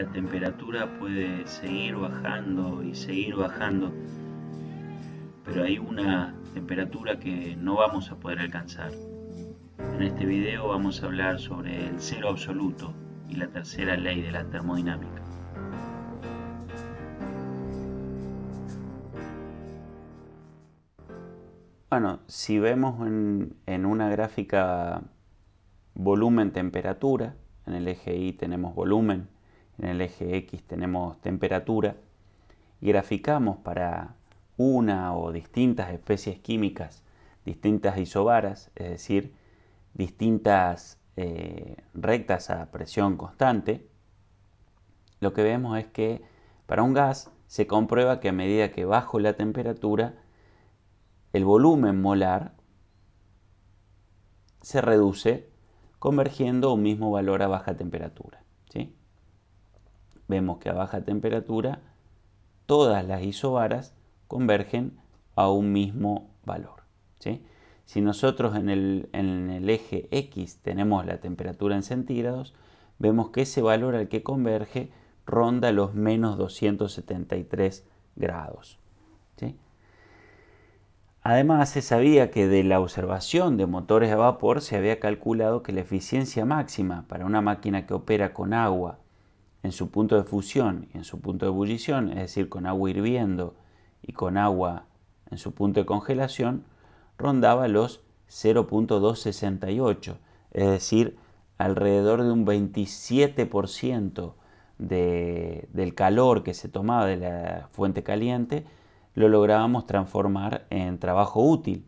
la temperatura puede seguir bajando y seguir bajando, pero hay una temperatura que no vamos a poder alcanzar. En este video vamos a hablar sobre el cero absoluto y la tercera ley de la termodinámica. Bueno, si vemos en una gráfica volumen-temperatura, en el eje Y tenemos volumen, en el eje X tenemos temperatura, y graficamos para una o distintas especies químicas, distintas isobaras, es decir, distintas rectas a presión constante, lo que vemos es que para un gas se comprueba que a medida que bajo la temperatura, el volumen molar se reduce convergiendo a un mismo valor a baja temperatura, ¿sí? Vemos que a baja temperatura todas las isobaras convergen a un mismo valor, ¿sí? Si nosotros en el eje X tenemos la temperatura en centígrados, vemos que ese valor al que converge ronda los menos 273 grados, ¿sí? Además, se sabía que de la observación de motores a vapor se había calculado que la eficiencia máxima para una máquina que opera con agua en su punto de fusión y en su punto de ebullición, es decir, con agua hirviendo y con agua en su punto de congelación, rondaba los 0.268, es decir, alrededor de un 27% del calor que se tomaba de la fuente caliente lo lográbamos transformar en trabajo útil.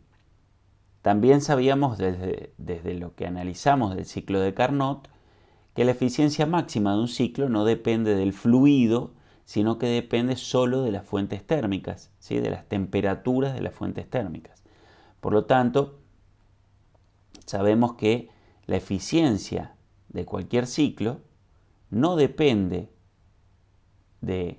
También sabíamos desde lo que analizamos del ciclo de Carnot que la eficiencia máxima de un ciclo no depende del fluido, sino que depende solo de las fuentes térmicas, ¿sí? De las temperaturas de las fuentes térmicas. Por lo tanto, sabemos que la eficiencia de cualquier ciclo no depende de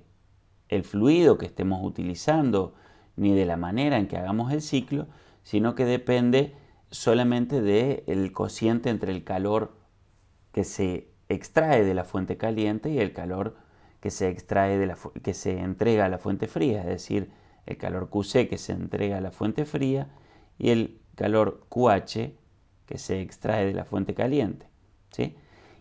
el fluido que estemos utilizando ni de la manera en que hagamos el ciclo, sino que depende solamente del cociente entre el calor que se extrae de la fuente caliente y el calor que se extrae que se entrega a la fuente fría, es decir, el calor QC que se entrega a la fuente fría y el calor QH que se extrae de la fuente caliente, ¿sí?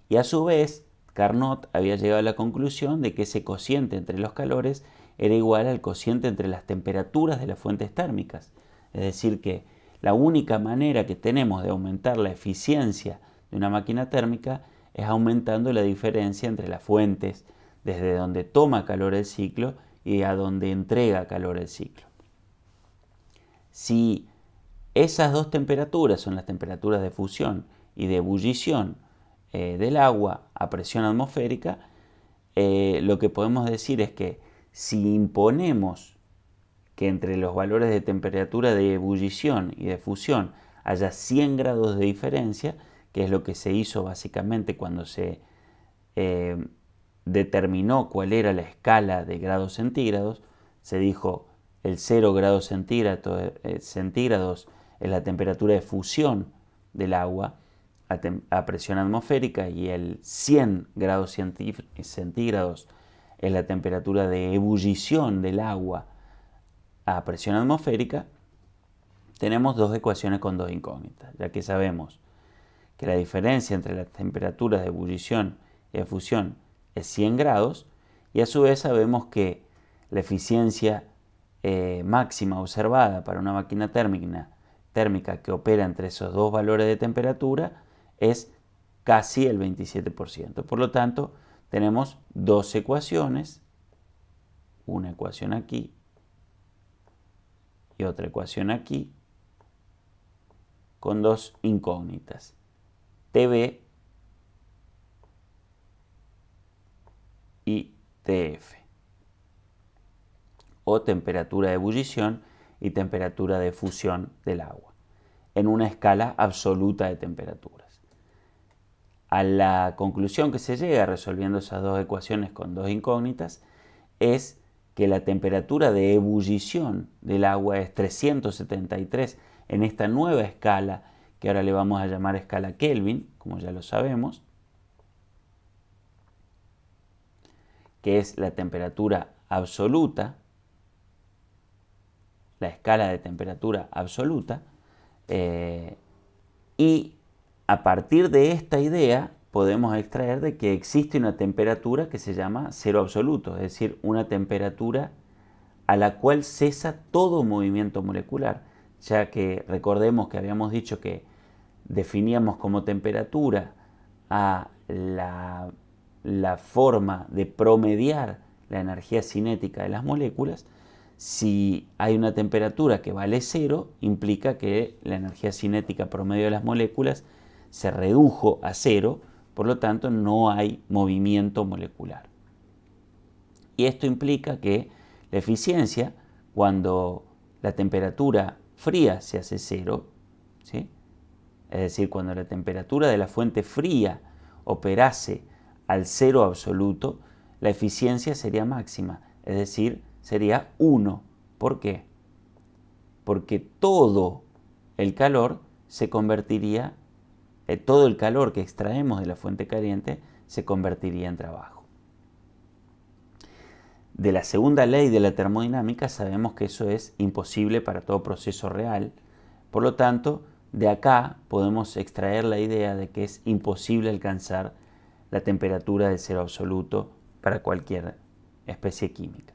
Y a su vez, Carnot había llegado a la conclusión de que ese cociente entre los calores era igual al cociente entre las temperaturas de las fuentes térmicas. Es decir, que la única manera que tenemos de aumentar la eficiencia de una máquina térmica es aumentando la diferencia entre las fuentes desde donde toma calor el ciclo y a donde entrega calor el ciclo. Si esas dos temperaturas son las temperaturas de fusión y de ebullición del agua a presión atmosférica, lo que podemos decir es que si imponemos que entre los valores de temperatura de ebullición y de fusión haya 100 grados de diferencia, que es lo que se hizo básicamente cuando se determinó cuál era la escala de grados centígrados, se dijo el 0 grados centígrados es la temperatura de fusión del agua a presión atmosférica y el 100 grados centígrados es la temperatura de ebullición del agua a presión atmosférica. Tenemos dos ecuaciones con dos incógnitas, ya que sabemos que la diferencia entre las temperaturas de ebullición y de fusión es 100 grados y a su vez sabemos que la eficiencia máxima observada para una máquina térmica que opera entre esos dos valores de temperatura es casi el 27%. Por lo tanto, tenemos dos ecuaciones, una ecuación aquí y otra ecuación aquí, con dos incógnitas, TB y TF, o temperatura de ebullición y temperatura de fusión del agua, en una escala absoluta de temperaturas. A la conclusión que se llega resolviendo esas dos ecuaciones con dos incógnitas es que la temperatura de ebullición del agua es 373 en esta nueva escala que ahora le vamos a llamar escala Kelvin, como ya lo sabemos. que es la temperatura absoluta, la escala de temperatura absoluta, y a partir de esta idea podemos extraer de que existe una temperatura que se llama cero absoluto, es decir, una temperatura a la cual cesa todo movimiento molecular, ya que recordemos que habíamos dicho que definíamos como temperatura a la forma de promediar la energía cinética de las moléculas. Si hay una temperatura que vale 0, implica que la energía cinética promedio de las moléculas se redujo a 0, por lo tanto no hay movimiento molecular. Y esto implica que la eficiencia, cuando la temperatura fría se hace 0, ¿sí? Es decir, cuando la temperatura de la fuente fría operase al 0 absoluto, la eficiencia sería máxima, es decir, sería 1. ¿Por qué? Porque todo el calor se convertiría, todo el calor que extraemos de la fuente caliente se convertiría en trabajo. De la segunda ley de la termodinámica sabemos que eso es imposible para todo proceso real. Por lo tanto, de acá podemos extraer la idea de que es imposible alcanzar la temperatura de cero absoluto para cualquier especie química.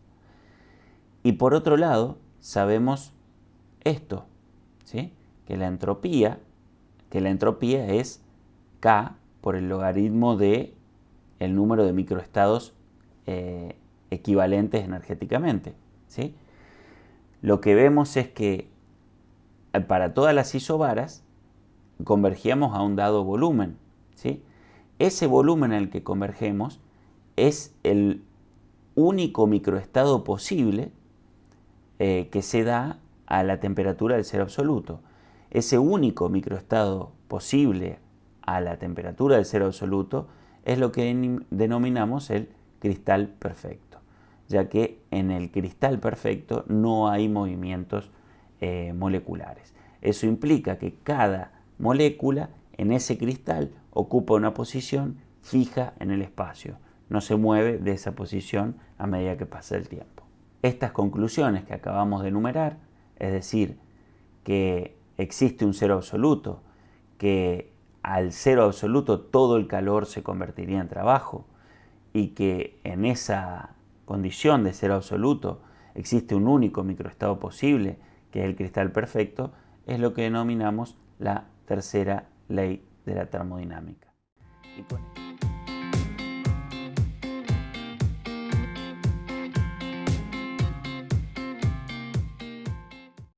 Y por otro lado, sabemos esto, ¿sí? que la entropía es K por el logaritmo de el número de microestados equivalentes energéticamente, ¿sí? Lo que vemos es que para todas las isobaras convergíamos a un dado volumen, ¿sí? Ese volumen al que convergemos es el único microestado posible que se da a la temperatura del cero absoluto. Ese único microestado posible a la temperatura del cero absoluto es lo que denominamos el cristal perfecto, ya que en el cristal perfecto no hay movimientos moleculares. Eso implica que cada molécula en ese cristal ocupa una posición fija en el espacio, no se mueve de esa posición a medida que pasa el tiempo. Estas conclusiones que acabamos de enumerar, es decir, que existe un cero absoluto, que al cero absoluto todo el calor se convertiría en trabajo y que en esa condición de cero absoluto existe un único microestado posible, que es el cristal perfecto, es lo que denominamos la tercera ley de la termodinámica.